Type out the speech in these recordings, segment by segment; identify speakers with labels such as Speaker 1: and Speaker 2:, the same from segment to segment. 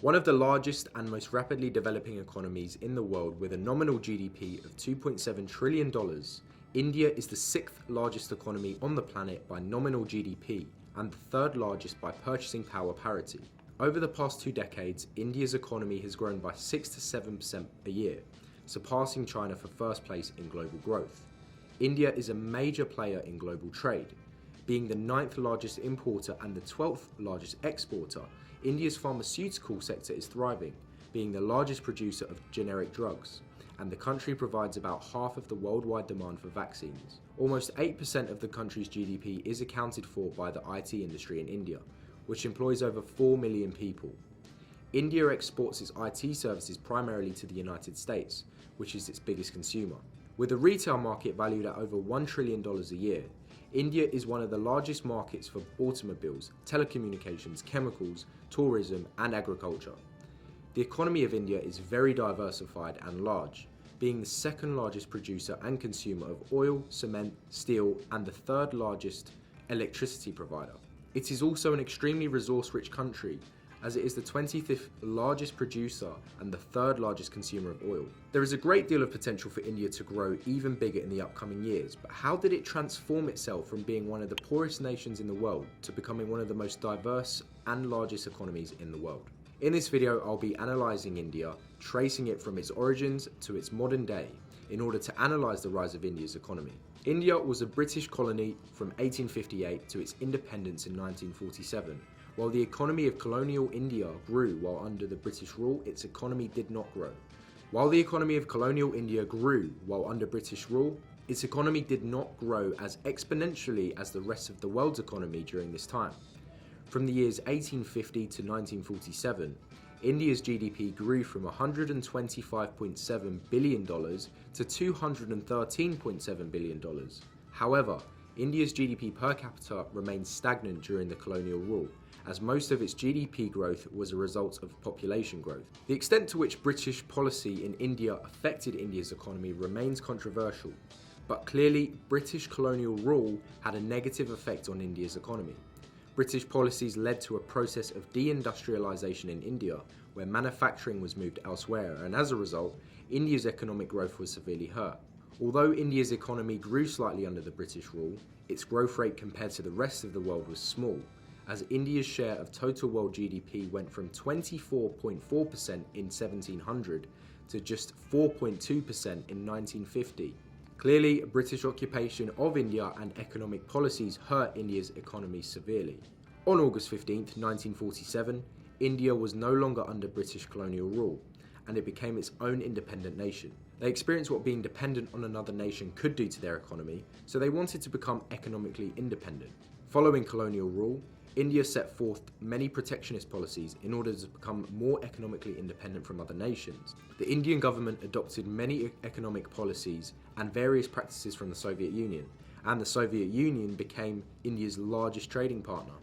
Speaker 1: One of the largest and most rapidly developing economies in the world with a nominal GDP of $2.7 trillion, India is the sixth largest economy on the planet by nominal GDP and the third largest by purchasing power parity. Over the past 2 decades, India's economy has grown by 6 to 7% a year, surpassing China for first place in global growth. India is a major player in global trade. Being the 9th largest importer and the 12th largest exporter, India's pharmaceutical sector is thriving, being the largest producer of generic drugs, and the country provides about half of the worldwide demand for vaccines. Almost 8% of the country's GDP is accounted for by the IT industry in India, which employs over 4 million people. India exports its IT services primarily to the United States, which is its biggest consumer. With a retail market valued at over $1 trillion a year, India is one of the largest markets for automobiles, telecommunications, chemicals, tourism, and agriculture. The economy of India is very diversified and large, being the second largest producer and consumer of oil, cement, steel, and the third largest electricity provider. It is also an extremely resource-rich country, as it is the 25th largest producer and the third largest consumer of oil. There is a great deal of potential for India to grow even bigger in the upcoming years, but how did it transform itself from being one of the poorest nations in the world to becoming one of the most diverse and largest economies in the world? In this video, I'll be analysing India, tracing it from its origins to its modern day, in order to analyse the rise of India's economy. India was a British colony from 1858 to its independence in 1947. While the economy of colonial India grew while under the British rule, its economy did not grow. While the economy of colonial India grew while under British rule, its economy did not grow as exponentially as the rest of the world's economy during this time. From the years 1850 to 1947, India's GDP grew from $125.7 billion to $213.7 billion. However, India's GDP per capita remained stagnant during the colonial rule, as most of its GDP growth was a result of population growth. The extent to which British policy in India affected India's economy remains controversial, but clearly British colonial rule had a negative effect on India's economy. British policies led to a process of deindustrialization in India, where manufacturing was moved elsewhere, and as a result, India's economic growth was severely hurt. Although India's economy grew slightly under the British rule, its growth rate compared to the rest of the world was small, as India's share of total world GDP went from 24.4% in 1700 to just 4.2% in 1950. Clearly, British occupation of India and economic policies hurt India's economy severely. On August 15, 1947, India was no longer under British colonial rule, and it became its own independent nation. They experienced what being dependent on another nation could do to their economy, so they wanted to become economically independent. Following colonial rule, India set forth many protectionist policies in order to become more economically independent from other nations. The Indian government adopted many economic policies and various practices from the Soviet Union, and the Soviet Union became India's largest trading partner.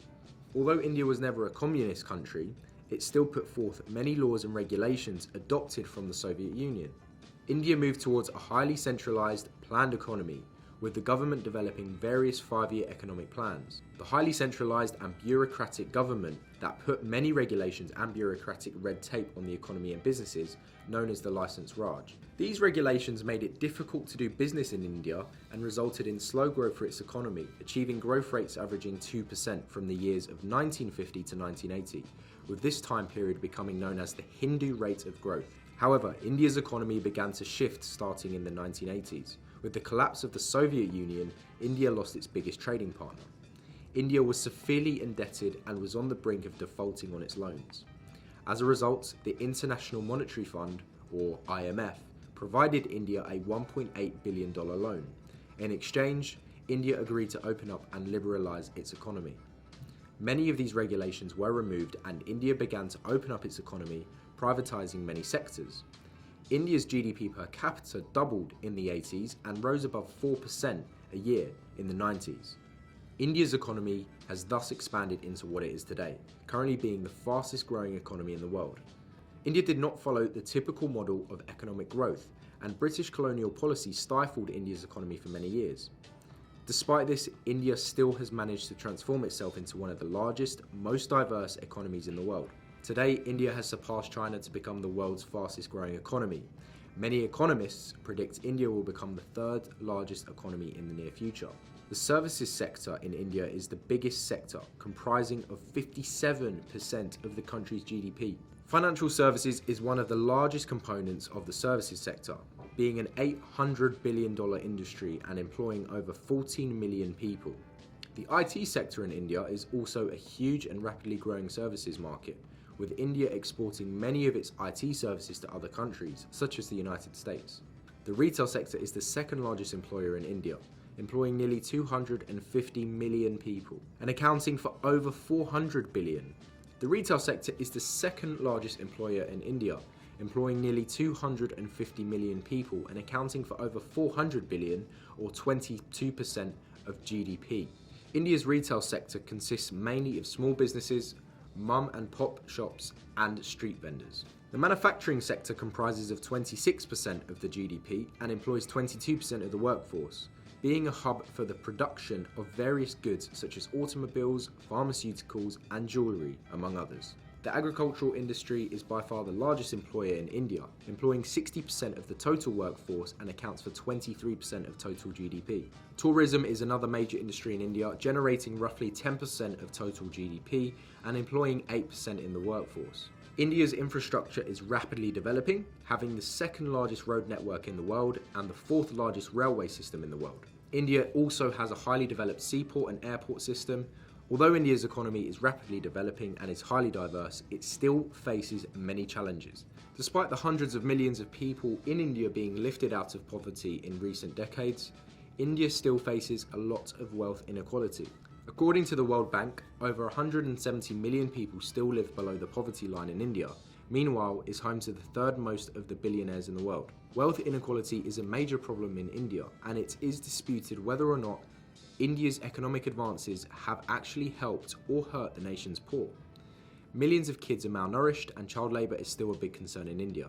Speaker 1: Although India was never a communist country, it still put forth many laws and regulations adopted from the Soviet Union. India moved towards a highly centralized, planned economy, with the government developing various 5-year economic plans. The highly centralized and bureaucratic government that put many regulations and bureaucratic red tape on the economy and businesses, known as the Licence Raj. These regulations made it difficult to do business in India and resulted in slow growth for its economy, achieving growth rates averaging 2% from the years of 1950 to 1980, with this time period becoming known as the Hindu rate of growth. However, India's economy began to shift starting in the 1980s. With the collapse of the Soviet Union, India lost its biggest trading partner. India was severely indebted and was on the brink of defaulting on its loans. As a result, the International Monetary Fund, or IMF, provided India a $1.8 billion loan. In exchange, India agreed to open up and liberalise its economy. Many of these regulations were removed and India began to open up its economy, privatising many sectors. India's GDP per capita doubled in the 80s and rose above 4% a year in the 90s. India's economy has thus expanded into what it is today, currently being the fastest growing economy in the world. India did not follow the typical model of economic growth, and British colonial policy stifled India's economy for many years. Despite this, India still has managed to transform itself into one of the largest, most diverse economies in the world. Today, India has surpassed China to become the world's fastest growing economy. Many economists predict India will become the third largest economy in the near future. The services sector in India is the biggest sector, comprising of 57% of the country's GDP. Financial services is one of the largest components of the services sector, being an $800 billion industry and employing over 14 million people. The IT sector in India is also a huge and rapidly growing services market, with India exporting many of its IT services to other countries, such as the United States. The retail sector is the second largest employer in India, employing nearly 250 million people and accounting for over 400 billion. The retail sector is the second largest employer in India, employing nearly 250 million people and accounting for over 400 billion or 22% of GDP. India's retail sector consists mainly of small businesses, mum and pop shops and street vendors. The manufacturing sector comprises of 26% of the GDP and employs 22% of the workforce, being a hub for the production of various goods such as automobiles, pharmaceuticals and jewellery, among others. The agricultural industry is by far the largest employer in India, employing 60% of the total workforce and accounts for 23% of total GDP. Tourism is another major industry in India, generating roughly 10% of total GDP and employing 8% in the workforce. India's infrastructure is rapidly developing, having the second largest road network in the world and the fourth largest railway system in the world. India also has a highly developed seaport and airport system. Although India's economy is rapidly developing and is highly diverse, it still faces many challenges. Despite the hundreds of millions of people in India being lifted out of poverty in recent decades, India still faces a lot of wealth inequality. According to the World Bank, over 170 million people still live below the poverty line in India. Meanwhile, is home to the third most of the billionaires in the world. Wealth inequality is a major problem in India, and it is disputed whether or not India's economic advances have actually helped or hurt the nation's poor. Millions of kids are malnourished and child labour is still a big concern in India.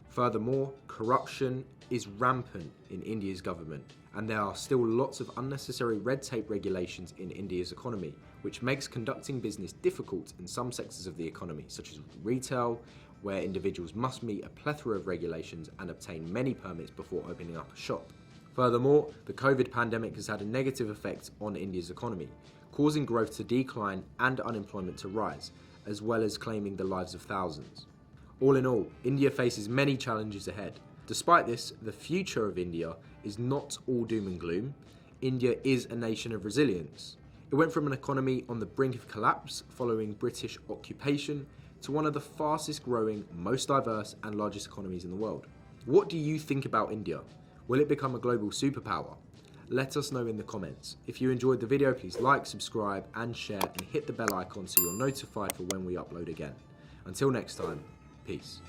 Speaker 1: Furthermore, corruption is rampant in India's government, and there are still lots of unnecessary red tape regulations in India's economy, which makes conducting business difficult in some sectors of the economy, such as retail, where individuals must meet a plethora of regulations and obtain many permits before opening up a shop. Furthermore, the COVID pandemic has had a negative effect on India's economy, causing growth to decline and unemployment to rise, as well as claiming the lives of thousands. All in all, India faces many challenges ahead. Despite this, the future of India is not all doom and gloom. India is a nation of resilience. It went from an economy on the brink of collapse following British occupation to one of the fastest growing, most diverse and largest economies in the world. What do you think about India? Will it become a global superpower? Let us know in the comments. If you enjoyed the video, please like, subscribe and share and hit the bell icon so you're notified for when we upload again. Until next time, peace.